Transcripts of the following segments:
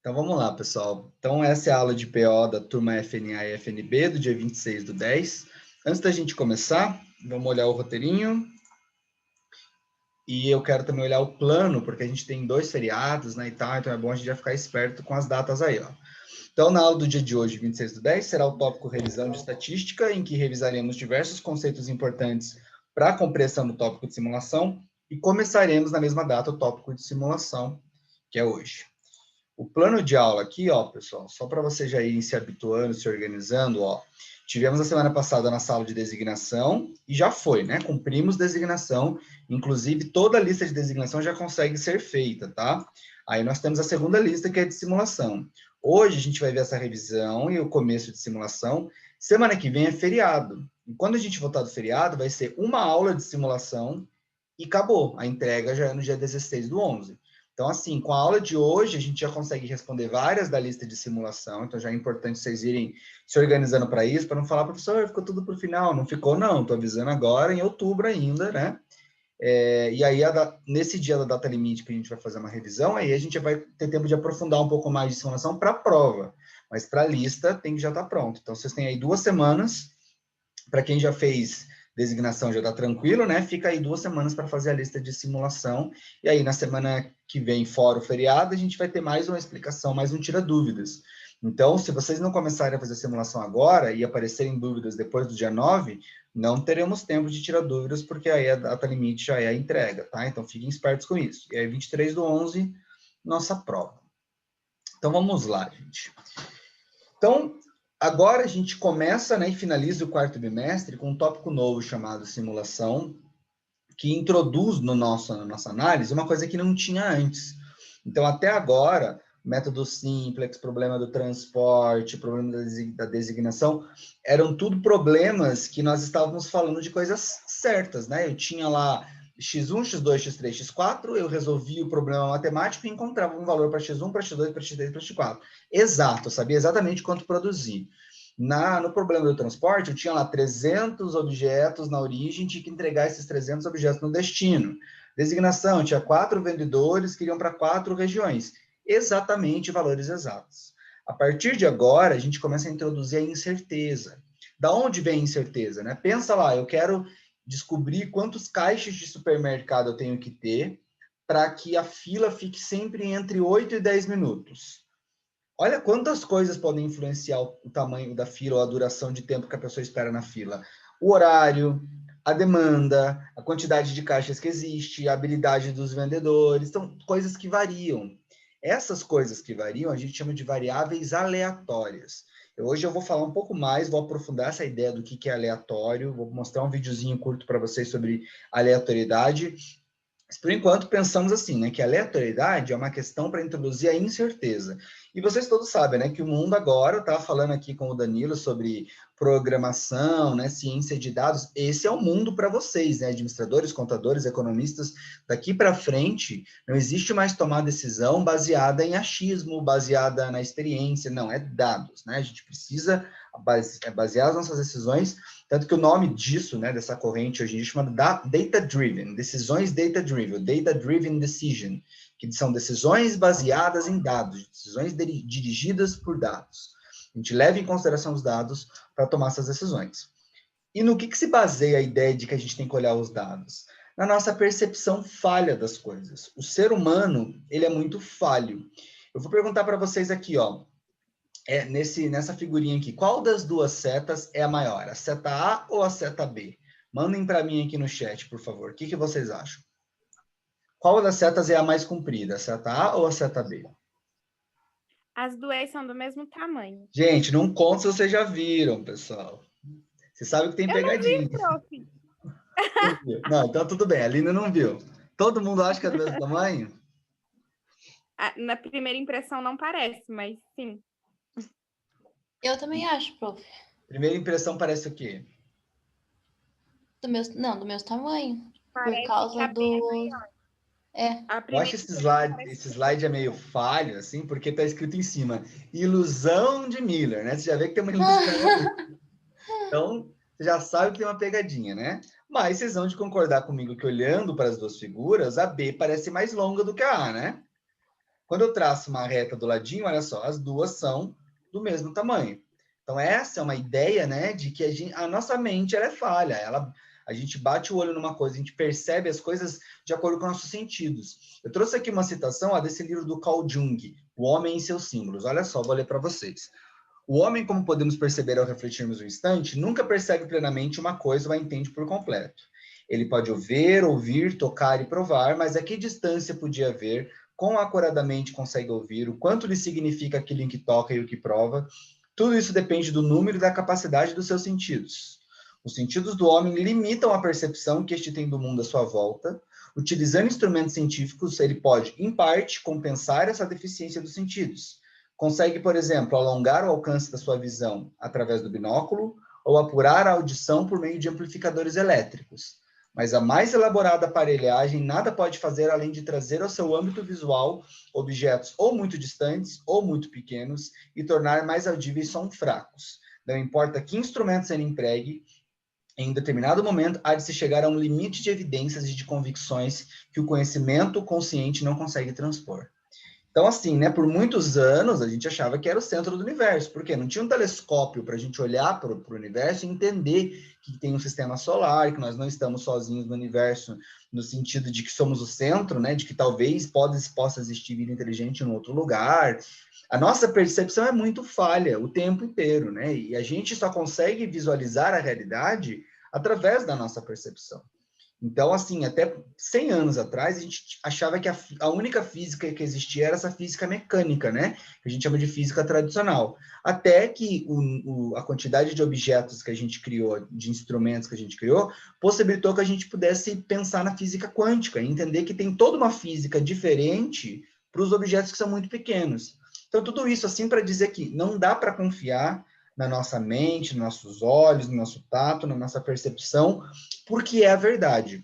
Então vamos lá, pessoal. Então essa é a aula de PO da turma FNA e FNB do dia 26/10. Antes da gente começar, vamos olhar o roteirinho. E eu quero também olhar o plano, porque a gente tem 2 feriados, né, e tal, então é bom a gente já ficar esperto com as datas aí, ó. Então, na aula do dia de hoje, 26/10, será o tópico revisão de estatística, em que revisaremos diversos conceitos importantes para a compreensão do tópico de simulação e começaremos na mesma data o tópico de simulação, que é hoje. O plano de aula aqui, ó, pessoal, só para vocês já irem se habituando, se organizando, ó. Tivemos a semana passada na sala de designação e já foi, né? Cumprimos designação, inclusive toda a lista de designação já consegue ser feita, tá? Aí nós temos a segunda lista, que é de simulação. Hoje a gente vai ver essa revisão e o começo de simulação. Semana que vem é feriado. E quando a gente voltar do feriado, vai ser uma aula de simulação e acabou. A entrega já é no dia 16/11. Então, assim, com a aula de hoje, a gente já consegue responder várias da lista de simulação, então já é importante vocês irem se organizando para isso, para não falar, professor, ficou tudo para o final. Não ficou, não, estou avisando agora, em outubro ainda, né? E aí, nesse dia da data limite que a gente vai fazer uma revisão, aí a gente vai ter tempo de aprofundar um pouco mais de simulação para a prova, mas para a lista tem que já estar pronto. Então, vocês têm aí 2 semanas, para quem já fez designação já está tranquilo, né? Fica aí 2 semanas para fazer a lista de simulação. E aí, na semana que vem, fora o feriado, a gente vai ter mais uma explicação, mais um tira-dúvidas. Então, se vocês não começarem a fazer simulação agora e aparecerem dúvidas depois do dia 9, não teremos tempo de tirar dúvidas, porque aí a data limite já é a entrega, tá? Então, fiquem espertos com isso. E aí, 23/11, nossa prova. Então, vamos lá, gente. Então, agora a gente começa, né, e finaliza o 4º bimestre com um tópico novo chamado simulação, que introduz na nossa análise uma coisa que não tinha antes. Então, até agora, método simplex, problema do transporte, problema da designação, eram tudo problemas que nós estávamos falando de coisas certas, né? Eu tinha lá x1, x2, x3, x4, eu resolvia o problema matemático e encontrava um valor para x1, para x2, para x3, para x4. Exato, eu sabia exatamente quanto produzir. No problema do transporte, eu tinha lá 300 objetos na origem, tinha que entregar esses 300 objetos no destino. Designação, tinha 4 vendedores que iriam para 4 regiões. Exatamente valores exatos. A partir de agora, a gente começa a introduzir a incerteza. Da onde vem a incerteza, né? Pensa lá, eu quero descobrir quantos caixas de supermercado eu tenho que ter para que a fila fique sempre entre 8 e 10 minutos. Olha quantas coisas podem influenciar o tamanho da fila ou a duração de tempo que a pessoa espera na fila. O horário, a demanda, a quantidade de caixas que existe, a habilidade dos vendedores, são coisas que variam. Essas coisas que variam, a gente chama de variáveis aleatórias. Hoje eu vou falar um pouco mais, vou aprofundar essa ideia do que é aleatório, vou mostrar um videozinho curto para vocês sobre aleatoriedade. Mas, por enquanto, pensamos assim, né, que a aleatoriedade é uma questão para introduzir a incerteza. E vocês todos sabem, né, que o mundo agora, eu estava falando aqui com o Danilo sobre programação, né, ciência de dados, esse é o mundo para vocês, né, administradores, contadores, economistas, daqui para frente, não existe mais tomar decisão baseada em achismo, baseada na experiência, não, é dados, né, a gente precisa basear as nossas decisões, tanto que o nome disso, né, dessa corrente hoje em dia, chama data-driven, decisões data-driven, data-driven decision, que são decisões baseadas em dados, decisões dirigidas por dados. A gente leva em consideração os dados para tomar essas decisões. E no que se baseia a ideia de que a gente tem que olhar os dados? Na nossa percepção falha das coisas. O ser humano, ele é muito falho. Eu vou perguntar para vocês aqui, ó, nessa figurinha aqui, qual das duas setas é a maior? A seta A ou a seta B? Mandem para mim aqui no chat, por favor. O que vocês acham? Qual das setas é a mais comprida? A seta A ou a seta B? As duas são do mesmo tamanho. Gente, não conta se vocês já viram, pessoal. Você sabe que tem pegadinha. Eu não vi, prof. Não, então tudo bem, a Lina não viu. Todo mundo acha que é do mesmo tamanho? Na primeira impressão não parece, mas sim. Eu também acho, prof. Primeira impressão parece o quê? Do meu tamanho. Parece por causa do... Eu acho esse slide é meio falho, assim, porque está escrito em cima, ilusão de Miller, né? Você já vê que tem uma ilusão. Então, você já sabe que tem uma pegadinha, né? Mas vocês vão de concordar comigo que olhando para as duas figuras, a B parece mais longa do que a A, né? Quando eu traço uma reta do ladinho, olha só, as duas são do mesmo tamanho. Então, essa é uma ideia, né, de que a nossa mente ela é falha. A gente bate o olho numa coisa, a gente percebe as coisas de acordo com nossos sentidos. Eu trouxe aqui uma citação desse livro do Carl Jung, O Homem e Seus Símbolos. Olha só, vou ler para vocês. O homem, como podemos perceber ao refletirmos um instante, nunca percebe plenamente uma coisa ou a entende por completo. Ele pode ver, ouvir, tocar e provar, mas a que distância podia ver, quão acuradamente consegue ouvir, o quanto lhe significa aquilo em que toca e o que prova. Tudo isso depende do número e da capacidade dos seus sentidos. Os sentidos do homem limitam a percepção que este tem do mundo à sua volta. Utilizando instrumentos científicos, ele pode, em parte, compensar essa deficiência dos sentidos. Consegue, por exemplo, alongar o alcance da sua visão através do binóculo ou apurar a audição por meio de amplificadores elétricos. Mas a mais elaborada aparelhagem nada pode fazer além de trazer ao seu âmbito visual objetos ou muito distantes ou muito pequenos e tornar mais audíveis som fracos. Não importa que instrumentos ele empregue, em determinado momento há de se chegar a um limite de evidências e de convicções que o conhecimento consciente não consegue transpor. Então, assim, né, por muitos anos a gente achava que era o centro do universo, porque não tinha um telescópio para a gente olhar para o universo e entender que tem um sistema solar, que nós não estamos sozinhos no universo, no sentido de que somos o centro, né, de que talvez possa existir vida inteligente em outro lugar. A nossa percepção é muito falha o tempo inteiro, né, e a gente só consegue visualizar a realidade através da nossa percepção. Então, assim, até 100 anos atrás, a gente achava que a única física que existia era essa física mecânica, né? Que a gente chama de física tradicional. Até que a quantidade de objetos que a gente criou, de instrumentos que a gente criou, possibilitou que a gente pudesse pensar na física quântica, e entender que tem toda uma física diferente para os objetos que são muito pequenos. Então, tudo isso, assim, para dizer que não dá para confiar na nossa mente, nos nossos olhos, no nosso tato, na nossa percepção, porque é a verdade.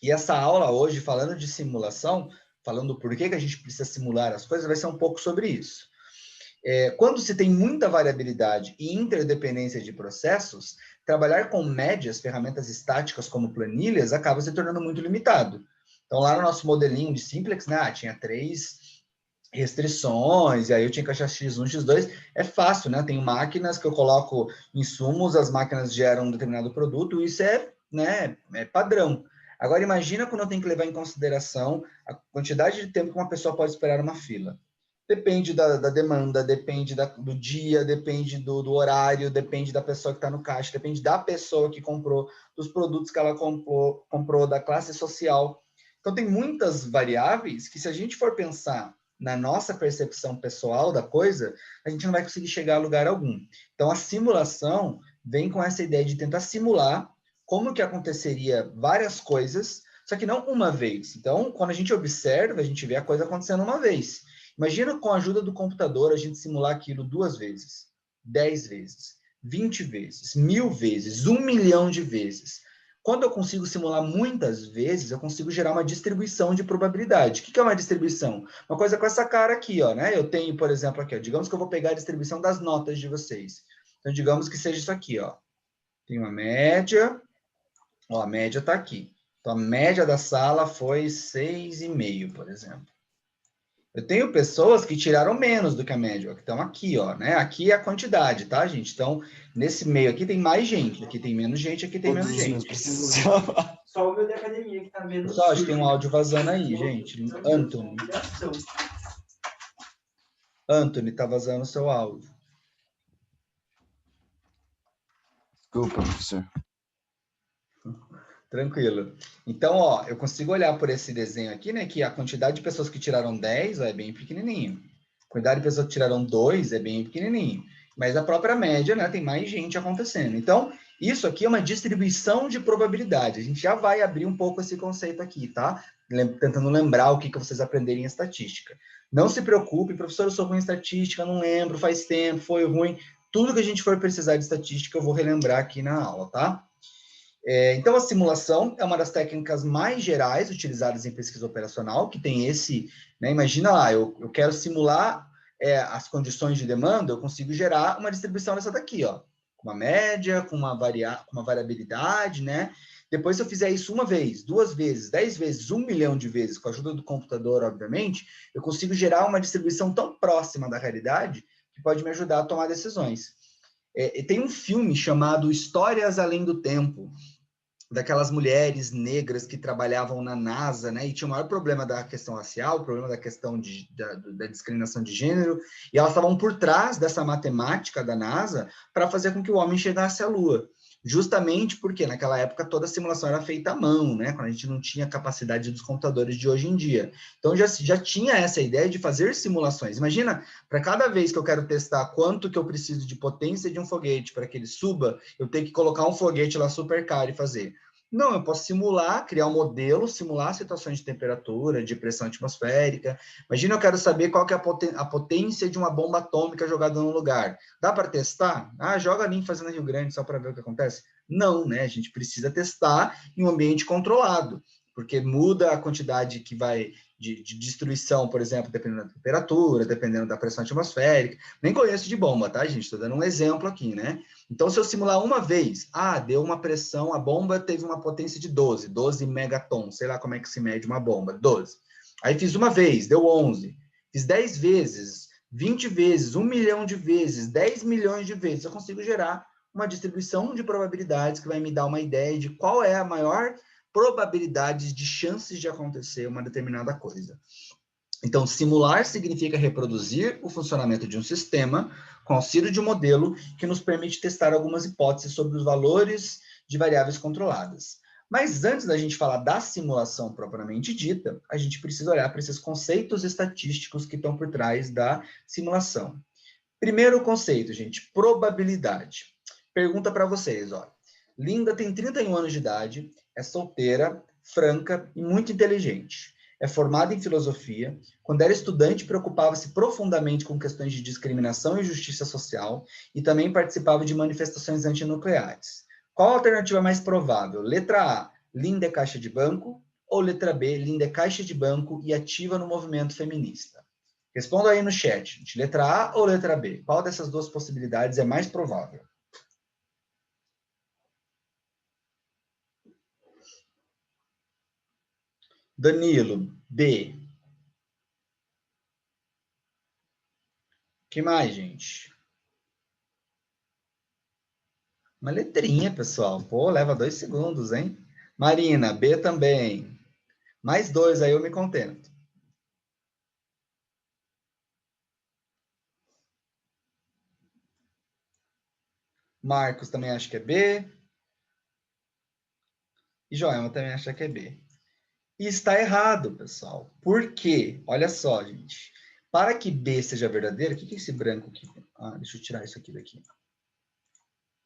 E essa aula hoje, falando de simulação, falando por que a gente precisa simular as coisas, vai ser um pouco sobre isso. Quando se tem muita variabilidade e interdependência de processos, trabalhar com médias, ferramentas estáticas como planilhas, acaba se tornando muito limitado. Então, lá no nosso modelinho de simplex, né, tinha 3 restrições, e aí eu tinha que achar X1, X2, é fácil, né? Tenho máquinas que eu coloco insumos, as máquinas geram um determinado produto, isso né, é padrão. Agora, imagina quando eu tenho que levar em consideração a quantidade de tempo que uma pessoa pode esperar uma fila. Depende da demanda, depende do dia, depende do horário, depende da pessoa que está no caixa, depende da pessoa que comprou, dos produtos que ela comprou, da classe social. Então, tem muitas variáveis que, se a gente for pensar na nossa percepção pessoal da coisa, a gente não vai conseguir chegar a lugar algum. Então, a simulação vem com essa ideia de tentar simular como que aconteceria várias coisas, só que não uma vez. Então, quando a gente observa, a gente vê a coisa acontecendo uma vez. Imagina com a ajuda do computador a gente simular aquilo 2 vezes, 10 vezes, 20 vezes, 1000 vezes, 1 milhão de vezes. Quando eu consigo simular muitas vezes, eu consigo gerar uma distribuição de probabilidade. O que é uma distribuição? Uma coisa com essa cara aqui, ó, né? Eu tenho, por exemplo, aqui, ó, digamos que eu vou pegar a distribuição das notas de vocês. Então, digamos que seja isso aqui, ó. Tem uma média, ó, a média está aqui. Então, a média da sala foi 6,5, por exemplo. Eu tenho pessoas que tiraram menos do que a média, que estão aqui, ó, né? Aqui é a quantidade, tá, gente? Então, nesse meio aqui tem mais gente, aqui tem menos gente, aqui tem menos gente. Só o meu de academia que tá vendo. Pessoal, acho que tem um áudio vazando aí, gente. Anthony, tá vazando o seu áudio. Desculpa, professor. Tranquilo. Então, ó, eu consigo olhar por esse desenho aqui, né, que a quantidade de pessoas que tiraram 10 ó, é bem pequenininho. A quantidade de pessoas que tiraram 2 é bem pequenininho. Mas a própria média, né, tem mais gente acontecendo. Então, isso aqui é uma distribuição de probabilidade. A gente já vai abrir um pouco esse conceito aqui, tá? Tentando lembrar o que vocês aprenderem em estatística. Não se preocupe, professor, eu sou ruim em estatística, não lembro, faz tempo, foi ruim. Tudo que a gente for precisar de estatística, eu vou relembrar aqui na aula, tá? Então, a simulação é uma das técnicas mais gerais utilizadas em pesquisa operacional, que tem esse, né, imagina lá, eu quero simular as condições de demanda, eu consigo gerar uma distribuição dessa daqui, ó, com uma média, com uma variabilidade, né? Depois, se eu fizer isso uma vez, 2 vezes, 10 vezes, 1 milhão de vezes, com a ajuda do computador, obviamente, eu consigo gerar uma distribuição tão próxima da realidade que pode me ajudar a tomar decisões. Tem um filme chamado Histórias Além do Tempo, daquelas mulheres negras que trabalhavam na NASA, né, e tinha o maior problema da questão racial, o problema da questão da discriminação de gênero, e elas estavam por trás dessa matemática da NASA para fazer com que o homem chegasse à Lua. Justamente porque naquela época toda a simulação era feita à mão, né, quando a gente não tinha a capacidade dos computadores de hoje em dia. Então já tinha essa ideia de fazer simulações. Imagina, para cada vez que eu quero testar quanto que eu preciso de potência de um foguete para que ele suba, eu tenho que colocar um foguete lá super caro e fazer. Não, eu posso simular, criar um modelo, simular situações de temperatura, de pressão atmosférica. Imagina, eu quero saber qual que é a potência de uma bomba atômica jogada num lugar. Dá para testar? Joga ali em Fazenda Rio Grande só para ver o que acontece? Não, né? A gente precisa testar em um ambiente controlado, porque muda a quantidade que vai de destruição, por exemplo, dependendo da temperatura, dependendo da pressão atmosférica. Nem conheço de bomba, tá, gente? Estou dando um exemplo aqui, né? Então, se eu simular uma vez, deu uma pressão, a bomba teve uma potência de 12 megatons, sei lá como é que se mede uma bomba, 12. Aí fiz uma vez, deu 11. Fiz 10 vezes, 20 vezes, 1 milhão de vezes, 10 milhões de vezes. Eu consigo gerar uma distribuição de probabilidades que vai me dar uma ideia de qual é a maior probabilidade de chances de acontecer uma determinada coisa. Então, simular significa reproduzir o funcionamento de um sistema com auxílio de um modelo que nos permite testar algumas hipóteses sobre os valores de variáveis controladas. Mas antes da gente falar da simulação propriamente dita, a gente precisa olhar para esses conceitos estatísticos que estão por trás da simulação. Primeiro conceito, gente, probabilidade. Pergunta para vocês, ó. Linda tem 31 anos de idade, é solteira, franca e muito inteligente. É formada em filosofia. Quando era estudante, preocupava-se profundamente com questões de discriminação e justiça social e também participava de manifestações antinucleares. Qual a alternativa mais provável? Letra A, Linda é caixa de banco, ou letra B, Linda é caixa de banco e ativa no movimento feminista? Responda aí no chat, gente. Letra A ou letra B? Qual dessas duas possibilidades é mais provável? Danilo, B. Que mais, gente? Uma letrinha, pessoal. Pô, leva 2 segundos, hein? Marina, B também. Mais 2, aí eu me contento. Marcos também acha que é B. E Joelma também acha que é B. E está errado, pessoal. Por quê? Olha só, gente. Para que B seja verdadeiro, o que é esse branco aqui? Deixa eu tirar isso aqui daqui.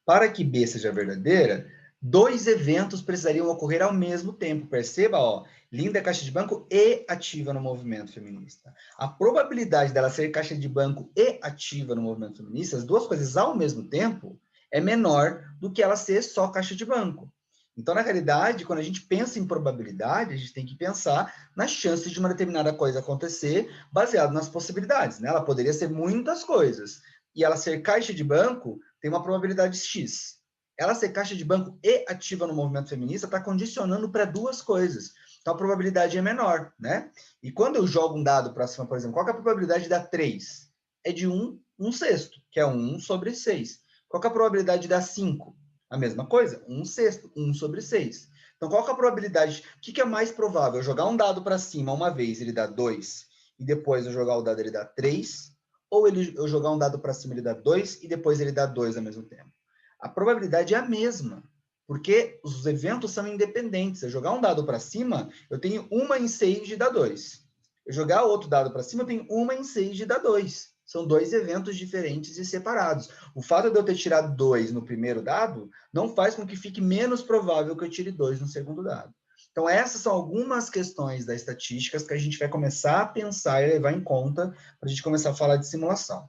Para que B seja verdadeira, 2 eventos precisariam ocorrer ao mesmo tempo. Perceba, ó, Linda é caixa de banco e ativa no movimento feminista. A probabilidade dela ser caixa de banco e ativa no movimento feminista, as duas coisas ao mesmo tempo, é menor do que ela ser só caixa de banco. Então, na realidade, quando a gente pensa em probabilidade, a gente tem que pensar nas chances de uma determinada coisa acontecer baseado nas possibilidades, né? Ela poderia ser muitas coisas. E ela ser caixa de banco tem uma probabilidade X. Ela ser caixa de banco e ativa no movimento feminista está condicionando para 2 coisas. Então, a probabilidade é menor, né? E quando eu jogo um dado para cima, por exemplo, qual é a probabilidade de dar 3? É de 1 sexto, que é 1 sobre 6. Qual é a probabilidade de dar 5? A mesma coisa, 1 sexto, 1 sobre 6. Então, qual é a probabilidade? O que é mais provável? Eu jogar um dado para cima uma vez, ele dá 2, e depois eu jogar o dado, ele dá 3, ou eu jogar um dado para cima, ele dá 2, e depois ele dá 2 ao mesmo tempo? A probabilidade é a mesma, porque os eventos são independentes. Eu jogar um dado para cima, eu tenho 1 em 6 de dar 2. Eu jogar outro dado para cima, eu tenho 1 em 6 de dar 2. São 2 eventos diferentes e separados. O fato de eu ter tirado 2 no primeiro dado não faz com que fique menos provável que eu tire 2 no segundo dado. Então, essas são algumas questões das estatísticas que a gente vai começar a pensar e levar em conta para a gente começar a falar de simulação.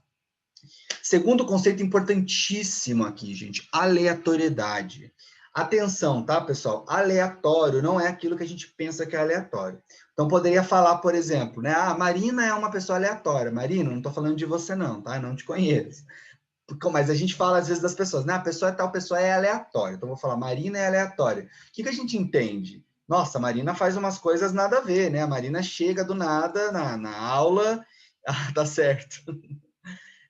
Segundo conceito importantíssimo aqui, gente, aleatoriedade. Atenção, tá, pessoal? Aleatório não é aquilo que a gente pensa que é aleatório. Então, poderia falar, por exemplo, né? Marina é uma pessoa aleatória. Marina, não estou falando de você não, tá? Não te conheço. Mas a gente fala às vezes das pessoas, né? A pessoa é tal, pessoa é aleatória. Então, eu vou falar, Marina é aleatória. O que a gente entende? Nossa, a Marina faz umas coisas nada a ver, né? A Marina chega do nada na aula, tá certo.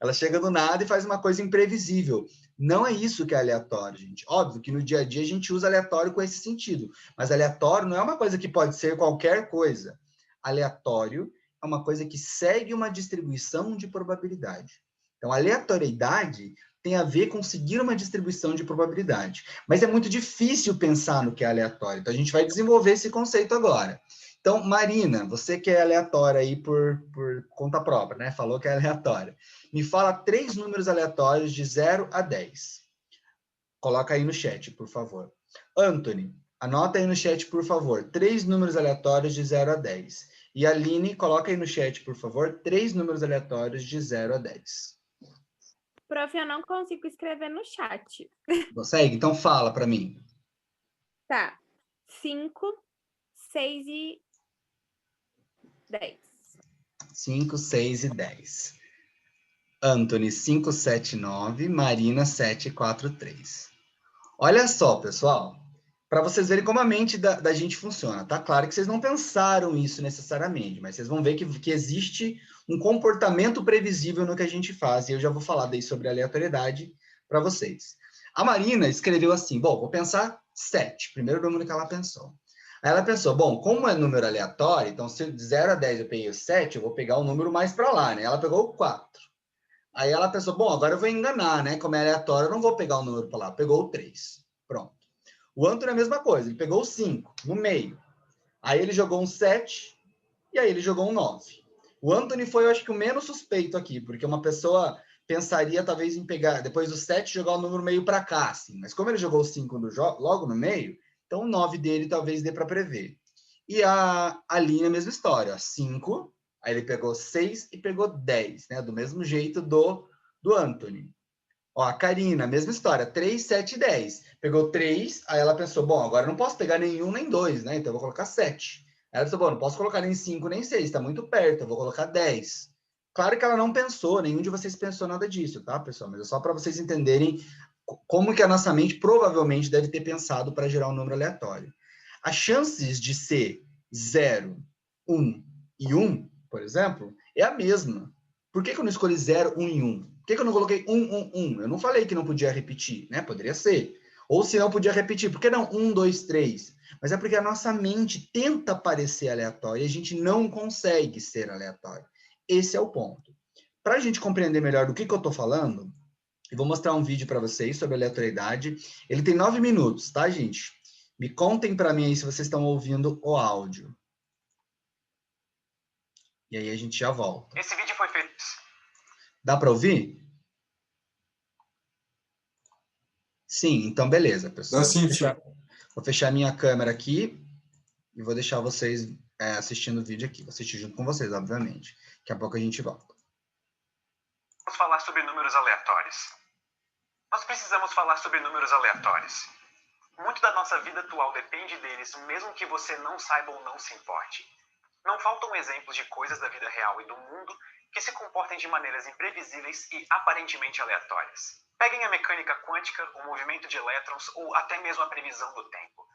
Ela chega do nada e faz uma coisa imprevisível. Não é isso que é aleatório, gente. Óbvio que no dia a dia a gente usa aleatório com esse sentido, mas aleatório não é uma coisa que pode ser qualquer coisa. Aleatório é uma coisa que segue uma distribuição de probabilidade. Então, aleatoriedade tem a ver com seguir uma distribuição de probabilidade. Mas é muito difícil pensar no que é aleatório. Então, a gente vai desenvolver esse conceito agora. Então, Marina, você que é aleatória aí por conta própria, né? Falou que é aleatória. Me fala 3 números aleatórios de 0 a 10. Coloca aí no chat, por favor. Anthony, anota aí no chat, por favor. 3 números aleatórios de 0 a 10. E Aline, coloca aí no chat, por favor, 3 números aleatórios de 0 a 10. Prof, eu não consigo escrever no chat. Consegue? Então fala para mim. Tá. 5, 6 e 10. 5, 6 e 10. Anthony, 5, 7, 9. Marina, 7, 4, 3. Olha só, pessoal. Para vocês verem como a mente da gente funciona. Tá claro que vocês não pensaram isso necessariamente, mas vocês vão ver que existe um comportamento previsível no que a gente faz, e eu já vou falar daí sobre aleatoriedade para vocês. A Marina escreveu assim, bom, vou pensar 7, primeiro número que ela pensou. Aí ela pensou, bom, como é número aleatório, então se de 0 a 10 eu peguei o 7, eu vou pegar o número mais para lá, né? Ela pegou o 4. Aí ela pensou, bom, agora eu vou enganar, né? Como é aleatório, eu não vou pegar o número para lá. Pegou o 3. Pronto. O Antônio é a mesma coisa, ele pegou o 5 no meio. Aí ele jogou um 7 e aí ele jogou um 9. O Anthony foi, eu acho que, o menos suspeito aqui, porque uma pessoa pensaria talvez em pegar, depois do 7, jogar o número meio para cá, assim. Mas como ele jogou o 5 logo no meio, então o 9 dele talvez dê para prever. E a Aline, a mesma história, 5, aí ele pegou 6 e pegou 10, né? Do mesmo jeito do Anthony. Ó, a Karina, mesma história, 3, 7 e 10. Pegou 3, aí ela pensou, bom, agora eu não posso pegar nenhum nem 2, né? Então eu vou colocar 7. Aí ela pensou, bom, não posso colocar nem 5 nem 6, tá muito perto, eu vou colocar 10. Claro que ela não pensou, nenhum de vocês pensou nada disso, tá, pessoal? Mas é só para vocês entenderem como que a nossa mente provavelmente deve ter pensado para gerar um número aleatório. As chances de ser 0, 1 e 1, por exemplo, é a mesma. Por que eu não escolhi 0, 1 e 1? Por que eu não coloquei 1, 1, 1? Eu não falei que não podia repetir, né? Poderia ser. Ou se não podia repetir, por que não 1, 2, 3? Mas é porque a nossa mente tenta parecer aleatória e a gente não consegue ser aleatório. Esse é o ponto. Para a gente compreender melhor do que eu estou falando, eu vou mostrar um vídeo para vocês sobre aleatoriedade. Ele tem 9 minutos, tá, gente? Me contem para mim aí se vocês estão ouvindo o áudio. E aí a gente já volta. Esse vídeo foi feito. Dá para ouvir? Sim, então beleza, pessoal. Vou fechar minha câmera aqui e vou deixar vocês assistindo o vídeo aqui. Vou assistir junto com vocês, obviamente. Daqui a pouco a gente volta. Vamos falar sobre números aleatórios. Nós precisamos falar sobre números aleatórios. Muito da nossa vida atual depende deles, mesmo que você não saiba ou não se importe. Não faltam exemplos de coisas da vida real e do mundo que se comportem de maneiras imprevisíveis e aparentemente aleatórias. Peguem a mecânica quântica, o movimento de elétrons ou até mesmo a previsão do tempo.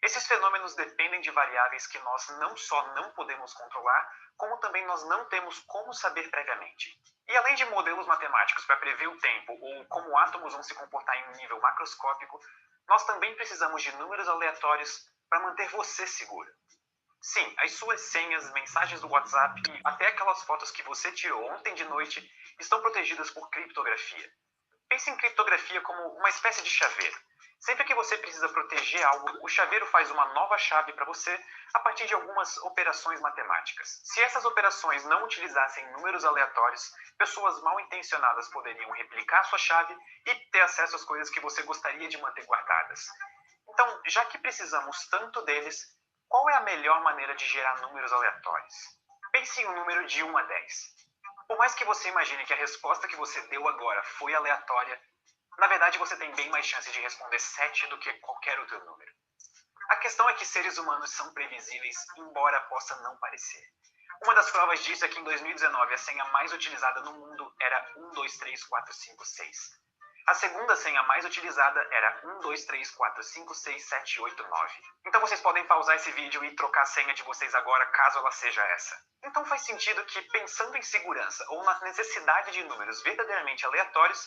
Esses fenômenos dependem de variáveis que nós não só não podemos controlar, como também nós não temos como saber previamente. E além de modelos matemáticos para prever o tempo ou como átomos vão se comportar em um nível macroscópico, nós também precisamos de números aleatórios para manter você seguro. Sim, as suas senhas, mensagens do WhatsApp e até aquelas fotos que você tirou ontem de noite estão protegidas por criptografia. Pense em criptografia como uma espécie de chaveiro. Sempre que você precisa proteger algo, o chaveiro faz uma nova chave para você a partir de algumas operações matemáticas. Se essas operações não utilizassem números aleatórios, pessoas mal intencionadas poderiam replicar sua chave e ter acesso às coisas que você gostaria de manter guardadas. Então, já que precisamos tanto deles, qual é a melhor maneira de gerar números aleatórios? Pense em um número de 1 a 10. Por mais que você imagine que a resposta que você deu agora foi aleatória, na verdade você tem bem mais chance de responder 7 do que qualquer outro número. A questão é que seres humanos são previsíveis, embora possa não parecer. Uma das provas disso é que em 2019 a senha mais utilizada no mundo era 123456. A segunda senha mais utilizada era 1234567889. Então vocês podem pausar esse vídeo e trocar a senha de vocês agora, caso ela seja essa. Então faz sentido que, pensando em segurança ou na necessidade de números verdadeiramente aleatórios,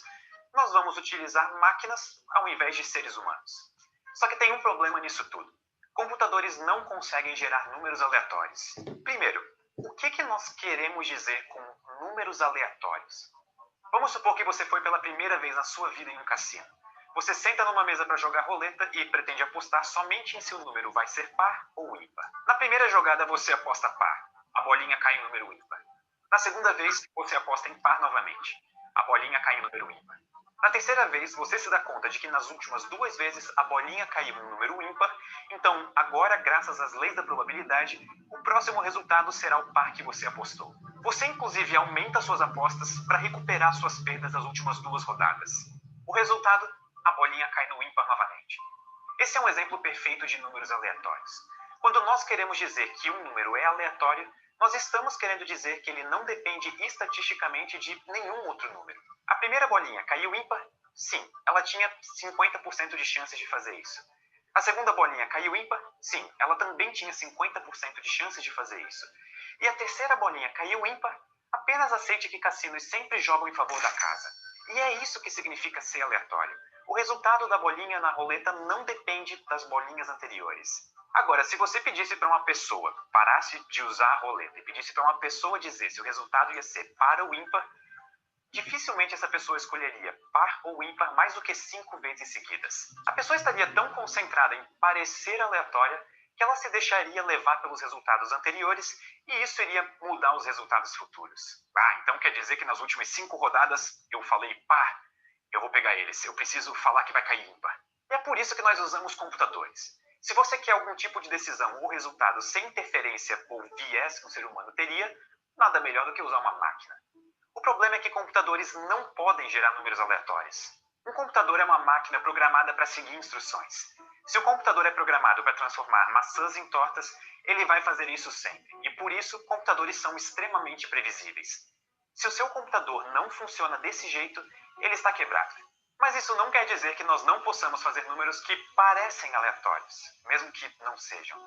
nós vamos utilizar máquinas ao invés de seres humanos. Só que tem um problema nisso tudo. Computadores não conseguem gerar números aleatórios. Primeiro, o que nós queremos dizer com números aleatórios? Vamos supor que você foi pela primeira vez na sua vida em um cassino. Você senta numa mesa para jogar roleta e pretende apostar somente em se o número vai ser par ou ímpar. Na primeira jogada você aposta par. A bolinha cai em número ímpar. Na segunda vez você aposta em par novamente. A bolinha cai em número ímpar. Na terceira vez, você se dá conta de que nas últimas 2 vezes a bolinha caiu em número ímpar, então agora, graças às leis da probabilidade, o próximo resultado será o par que você apostou. Você inclusive aumenta suas apostas para recuperar suas perdas das últimas 2 rodadas. O resultado, a bolinha cai no ímpar novamente. Esse é um exemplo perfeito de números aleatórios. Quando nós queremos dizer que um número é aleatório, nós estamos querendo dizer que ele não depende estatisticamente de nenhum outro número. A primeira bolinha caiu ímpar? Sim, ela tinha 50% de chances de fazer isso. A segunda bolinha caiu ímpar? Sim, ela também tinha 50% de chances de fazer isso. E a terceira bolinha caiu ímpar? Apenas aceite que cassinos sempre jogam em favor da casa. E é isso que significa ser aleatório. O resultado da bolinha na roleta não depende das bolinhas anteriores. Agora, se você pedisse para uma pessoa, parasse de usar a roleta e pedisse para uma pessoa dizer se o resultado ia ser par ou ímpar, dificilmente essa pessoa escolheria par ou ímpar mais do que 5 vezes seguidas. A pessoa estaria tão concentrada em parecer aleatória que ela se deixaria levar pelos resultados anteriores e isso iria mudar os resultados futuros. Então quer dizer que nas últimas 5 rodadas eu falei par? Eu vou pegar eles, eu preciso falar que vai cair ímpar. E é por isso que nós usamos computadores. Se você quer algum tipo de decisão ou resultado sem interferência ou viés que um ser humano teria, nada melhor do que usar uma máquina. O problema é que computadores não podem gerar números aleatórios. Um computador é uma máquina programada para seguir instruções. Se o computador é programado para transformar maçãs em tortas, ele vai fazer isso sempre. E por isso, computadores são extremamente previsíveis. Se o seu computador não funciona desse jeito, ele está quebrado. Mas isso não quer dizer que nós não possamos fazer números que parecem aleatórios, mesmo que não sejam.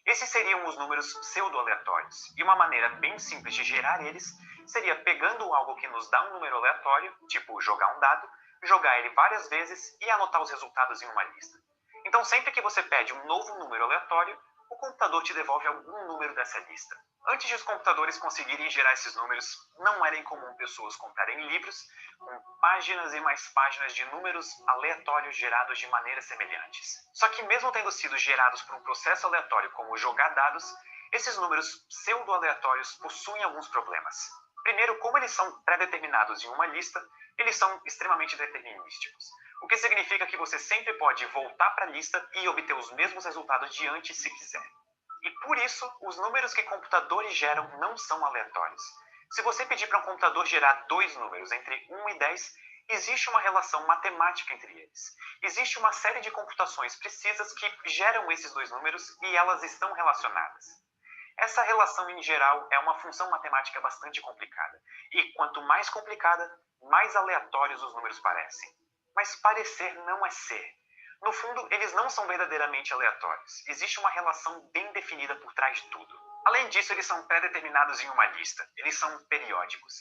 Esses seriam os números pseudo-aleatórios, e uma maneira bem simples de gerar eles seria pegando algo que nos dá um número aleatório, tipo jogar um dado, jogar ele várias vezes e anotar os resultados em uma lista. Então sempre que você pede um novo número aleatório, o computador te devolve algum número dessa lista. Antes de os computadores conseguirem gerar esses números, não era incomum pessoas comprarem livros com páginas e mais páginas de números aleatórios gerados de maneiras semelhantes. Só que mesmo tendo sido gerados por um processo aleatório como jogar dados, esses números pseudo-aleatórios possuem alguns problemas. Primeiro, como eles são pré-determinados em uma lista, eles são extremamente determinísticos. O que significa que você sempre pode voltar para a lista e obter os mesmos resultados de antes se quiser. E por isso, os números que computadores geram não são aleatórios. Se você pedir para um computador gerar 2 números entre 1 e 10, existe uma relação matemática entre eles. Existe uma série de computações precisas que geram esses 2 números e elas estão relacionadas. Essa relação, em geral, é uma função matemática bastante complicada. E quanto mais complicada, mais aleatórios os números parecem. Mas parecer não é ser. No fundo, eles não são verdadeiramente aleatórios. Existe uma relação bem definida por trás de tudo. Além disso, eles são pré-determinados em uma lista. Eles são periódicos.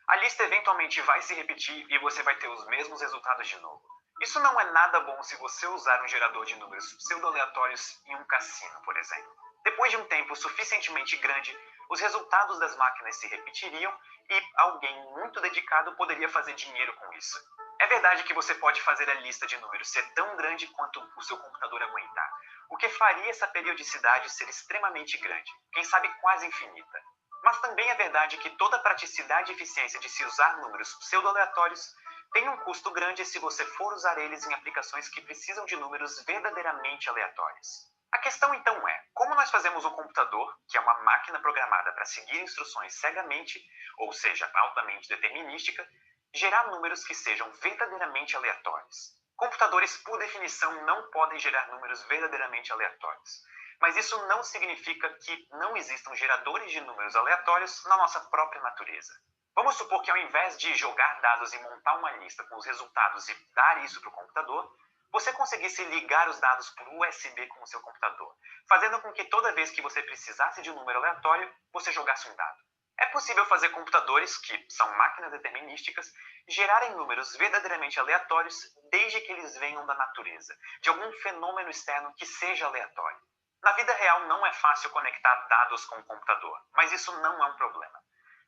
A lista eventualmente vai se repetir e você vai ter os mesmos resultados de novo. Isso não é nada bom se você usar um gerador de números pseudo-aleatórios em um cassino, por exemplo. Depois de um tempo suficientemente grande, os resultados das máquinas se repetiriam e alguém muito dedicado poderia fazer dinheiro com isso. É verdade que você pode fazer a lista de números ser tão grande quanto o seu computador aguentar, o que faria essa periodicidade ser extremamente grande, quem sabe quase infinita. Mas também é verdade que toda a praticidade e eficiência de se usar números pseudo-aleatórios tem um custo grande se você for usar eles em aplicações que precisam de números verdadeiramente aleatórios. A questão então é, como nós fazemos um computador, que é uma máquina programada para seguir instruções cegamente, ou seja, altamente determinística, gerar números que sejam verdadeiramente aleatórios? Computadores, por definição, não podem gerar números verdadeiramente aleatórios. Mas isso não significa que não existam geradores de números aleatórios na nossa própria natureza. Vamos supor que ao invés de jogar dados e montar uma lista com os resultados e dar isso para o computador, você conseguisse ligar os dados por USB com o seu computador, fazendo com que toda vez que você precisasse de um número aleatório, você jogasse um dado. É possível fazer computadores, que são máquinas determinísticas, gerarem números verdadeiramente aleatórios desde que eles venham da natureza, de algum fenômeno externo que seja aleatório. Na vida real não é fácil conectar dados com o computador, mas isso não é um problema.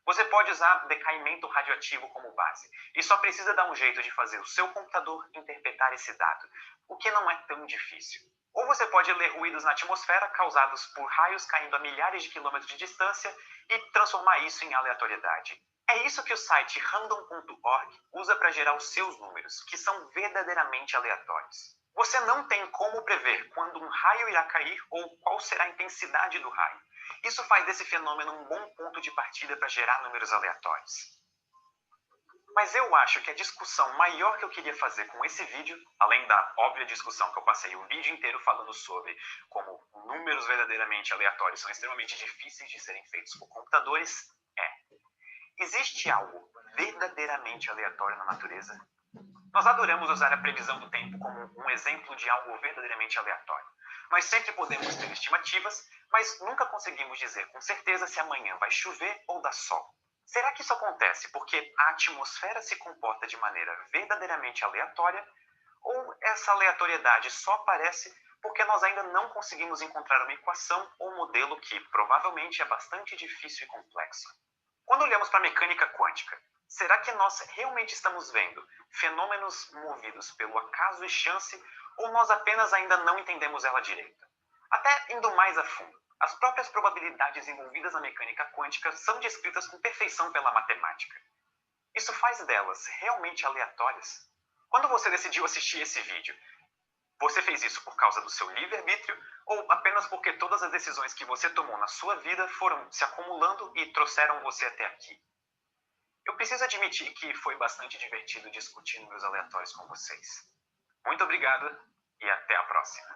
Você pode usar decaimento radioativo como base, e só precisa dar um jeito de fazer o seu computador interpretar esse dado, o que não é tão difícil. Ou você pode ler ruídos na atmosfera causados por raios caindo a milhares de quilômetros de distância e transformar isso em aleatoriedade. É isso que o site random.org usa para gerar os seus números, que são verdadeiramente aleatórios. Você não tem como prever quando um raio irá cair ou qual será a intensidade do raio. Isso faz desse fenômeno um bom ponto de partida para gerar números aleatórios. Mas eu acho que a discussão maior que eu queria fazer com esse vídeo, além da óbvia discussão que eu passei o vídeo inteiro falando sobre como números verdadeiramente aleatórios são extremamente difíceis de serem feitos por computadores, existe algo verdadeiramente aleatório na natureza? Nós adoramos usar a previsão do tempo como um exemplo de algo verdadeiramente aleatório. Nós sempre podemos ter estimativas, mas nunca conseguimos dizer com certeza se amanhã vai chover ou dar sol. Será que isso acontece porque a atmosfera se comporta de maneira verdadeiramente aleatória? Ou essa aleatoriedade só aparece porque nós ainda não conseguimos encontrar uma equação ou modelo que provavelmente é bastante difícil e complexo? Quando olhamos para a mecânica quântica, será que nós realmente estamos vendo fenômenos movidos pelo acaso e chance, ou nós apenas ainda não entendemos ela direito? Até indo mais a fundo, as próprias probabilidades envolvidas na mecânica quântica são descritas com perfeição pela matemática. Isso faz delas realmente aleatórias? Quando você decidiu assistir esse vídeo, você fez isso por causa do seu livre-arbítrio ou apenas porque todas as decisões que você tomou na sua vida foram se acumulando e trouxeram você até aqui? Eu preciso admitir que foi bastante divertido discutir números aleatórios com vocês. Muito obrigado e até a próxima.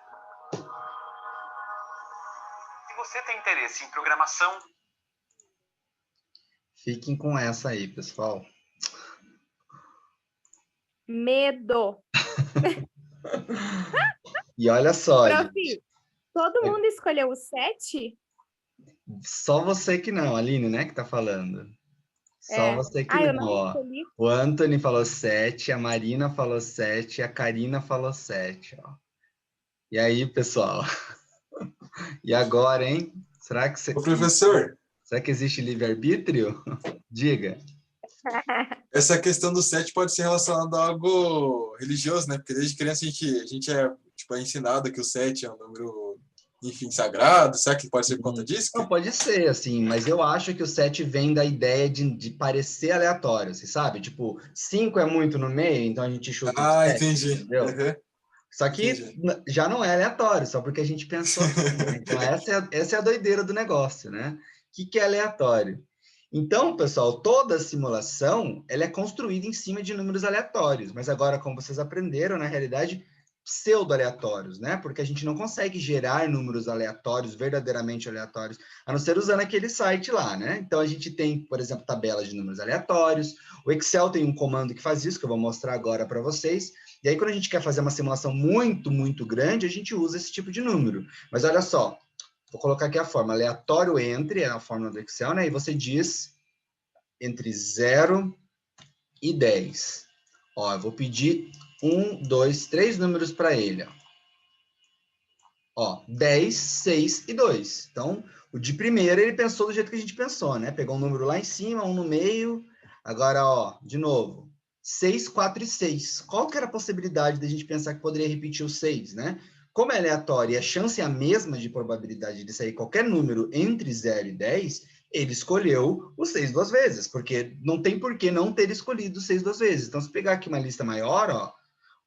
Se você tem interesse em programação... Fiquem com essa aí, pessoal. Medo. E olha só, Prof, gente, todo mundo escolheu o 7? só você que não, Aline, né, que tá falando. Só você que eu não, não ó. escolhi. O Anthony falou 7, a Marina falou 7, a Karina falou 7, ó. E aí, pessoal? E agora, hein? Será que Ô, professor, será que existe livre-arbítrio? Diga. essa questão do 7 pode ser relacionada a algo religioso, né? Porque desde criança a gente é, tipo, é ensinado que o 7 é um número, enfim, sagrado. Será que pode ser por conta disso? Não, pode ser, assim, mas eu acho que o 7 vem da ideia de parecer aleatório, você sabe? Tipo, 5 é muito no meio, então a gente chuta o 7, Entendi. entendeu? Uhum. Só que já não é aleatório, só porque a gente pensou assim, né? Então, essa é a doideira do negócio, né? O que é aleatório? Então, pessoal, toda simulação, ela é construída em cima de números aleatórios, mas agora, como vocês aprenderam, na realidade, pseudo-aleatórios, né? Porque a gente não consegue gerar números aleatórios, verdadeiramente aleatórios, a não ser usando aquele site lá, né? Então, a gente tem, por exemplo, tabelas de números aleatórios, o Excel tem um comando que faz isso, que eu vou mostrar agora para vocês. E aí, quando a gente quer fazer uma simulação muito, muito grande, a gente usa esse tipo de número. Mas olha só, vou colocar aqui a forma aleatório entre, é a fórmula do Excel, né? E você diz entre 0 e 10. Ó, eu vou pedir 1, 2, 3 números para ele, ó. 10, 6 e 2. Então, o de primeiro, ele pensou do jeito que a gente pensou, né? Pegou um número lá em cima, um no meio. Agora, ó, de novo. 6, 4 e 6. Qual que era a possibilidade da gente pensar que poderia repetir o 6, né? Como é aleatório e a chance é a mesma de probabilidade de sair qualquer número entre 0 e 10, ele escolheu o 6 duas vezes, porque não tem por que não ter escolhido o 6 duas vezes. Então, se pegar aqui uma lista maior, ó,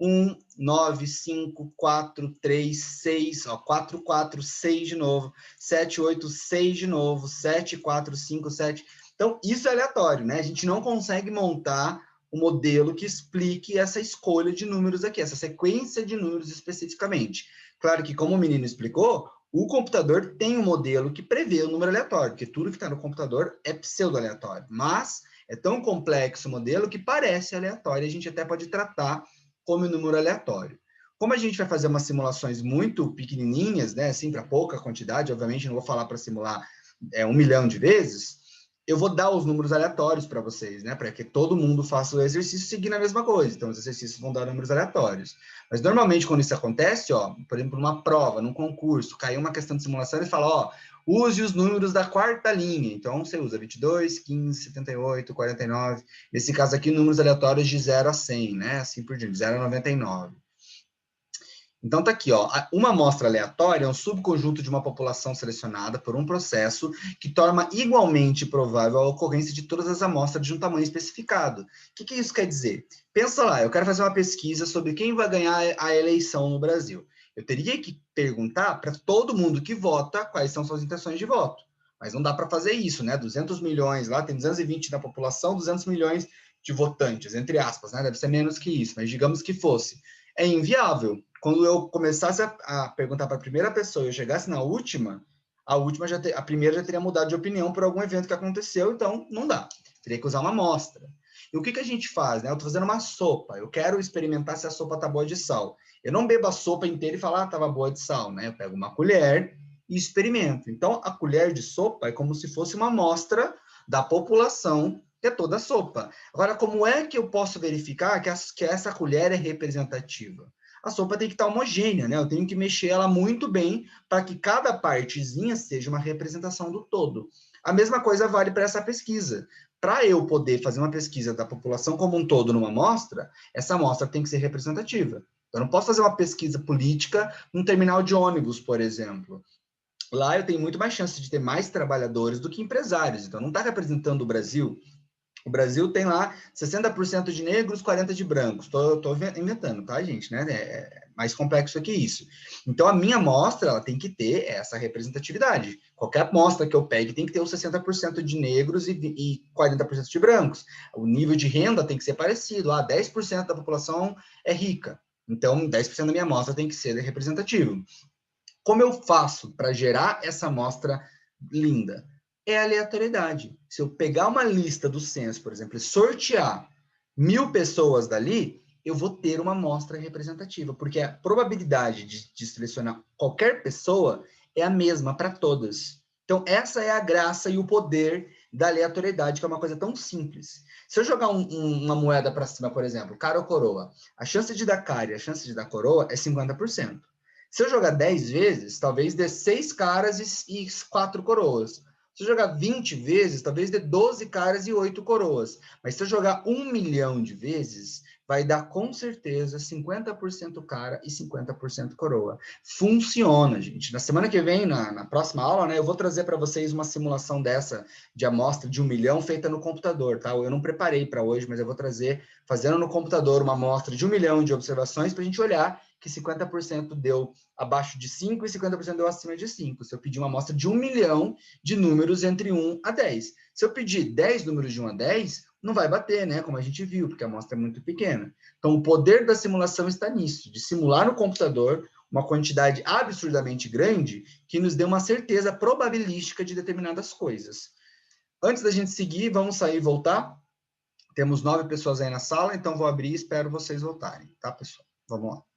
1, 9, 5, 4, 3, 6, ó, 4, 4, 6 de novo, 7, 8, 6 de novo, 7, 4, 5, 7. Então, isso é aleatório, né? A gente não consegue montar um modelo que explique essa escolha de números aqui, essa sequência de números especificamente. Claro que, como o menino explicou, O computador tem um modelo que prevê o número aleatório, porque tudo que está no computador é pseudo-aleatório. Mas é tão complexo o modelo que parece aleatório, e a gente até pode tratar como número aleatório. Como a gente vai fazer umas simulações muito pequenininhas, né, assim, para pouca quantidade, obviamente não vou falar para simular 1 milhão de vezes, eu vou dar os números aleatórios para vocês, né, para que todo mundo faça o exercício seguindo a mesma coisa. Então, os exercícios vão dar números aleatórios. Mas, normalmente, quando isso acontece, ó, por exemplo, numa prova, num concurso, caiu uma questão de simulação e fala, ó, use os números da quarta linha. Então, você usa 22, 15, 78, 49. Nesse caso aqui, números aleatórios de 0 a 100, né, assim por diante, 0 a 99. Então, tá aqui, ó, uma amostra aleatória é um subconjunto de uma população selecionada por um processo que torna igualmente provável a ocorrência de todas as amostras de um tamanho especificado. O que isso quer dizer? Pensa lá, eu quero fazer uma pesquisa sobre quem vai ganhar a eleição no Brasil. Eu teria que perguntar para todo mundo que vota quais são suas intenções de voto. Mas não dá para fazer isso, né? 200 milhões lá, tem 220 da população, 200 milhões de votantes, entre aspas, né? Deve ser menos que isso, mas digamos que fosse. É inviável. Quando eu começasse a perguntar para a primeira pessoa e eu chegasse na última, a primeira já teria mudado de opinião por algum evento que aconteceu, então não dá. Teria que usar uma amostra. E o que a gente faz, né? Eu estou fazendo uma sopa, eu quero experimentar se a sopa está boa de sal. Eu não bebo a sopa inteira e falo, estava boa de sal, né? Eu pego uma colher e experimento. Então, a colher de sopa é como se fosse uma amostra da população que é toda a sopa. Agora, como é que eu posso verificar que essa colher é representativa? A sopa tem que estar homogênea, né? Eu tenho que mexer ela muito bem para que cada partezinha seja uma representação do todo. A mesma coisa vale para essa pesquisa. Para eu poder fazer uma pesquisa da população como um todo numa amostra, essa amostra tem que ser representativa. Eu não posso fazer uma pesquisa política num terminal de ônibus, por exemplo. Lá eu tenho muito mais chance de ter mais trabalhadores do que empresários. Então, não está representando o Brasil. O Brasil tem lá 60% de negros, 40% de brancos. Estou inventando, tá, gente? Né? É mais complexo que isso. Então, a minha amostra ela tem que ter essa representatividade. Qualquer amostra que eu pegue tem que ter os 60% de negros e 40% de brancos. O nível de renda tem que ser parecido. 10% da população é rica. Então, 10% da minha amostra tem que ser representativo. Como eu faço para gerar essa amostra linda? É aleatoriedade. Se eu pegar uma lista do censo, por exemplo, e sortear 1000 pessoas dali, eu vou ter uma amostra representativa, porque a probabilidade de selecionar qualquer pessoa é a mesma para todas. Então, essa é a graça e o poder da aleatoriedade, que é uma coisa tão simples. Se eu jogar uma moeda para cima, por exemplo, cara ou coroa, a chance de dar cara e a chance de dar coroa é 50%. Se eu jogar 10 vezes, talvez dê 6 caras e 4 coroas. Se eu jogar 20 vezes, talvez dê 12 caras e 8 coroas. Mas se eu jogar 1 milhão de vezes, vai dar com certeza 50% cara e 50% coroa. Funciona, gente. Na semana que vem, na próxima aula, né, eu vou trazer para vocês uma simulação dessa de amostra de 1 milhão feita no computador, tá? Eu não preparei para hoje, mas eu vou trazer, fazendo no computador, uma amostra de 1 milhão de observações para a gente olhar que 50% deu abaixo de 5 e 50% deu acima de 5. Se eu pedir uma amostra de 1 milhão de números entre 1 a 10. Se eu pedir 10 números de 1 a 10, não vai bater, né? Como a gente viu, porque a amostra é muito pequena. Então, o poder da simulação está nisso, de simular no computador uma quantidade absurdamente grande que nos dê uma certeza probabilística de determinadas coisas. Antes da gente seguir, vamos sair e voltar. Temos 9 pessoas aí na sala, então vou abrir e espero vocês voltarem, tá, pessoal? Vamos lá.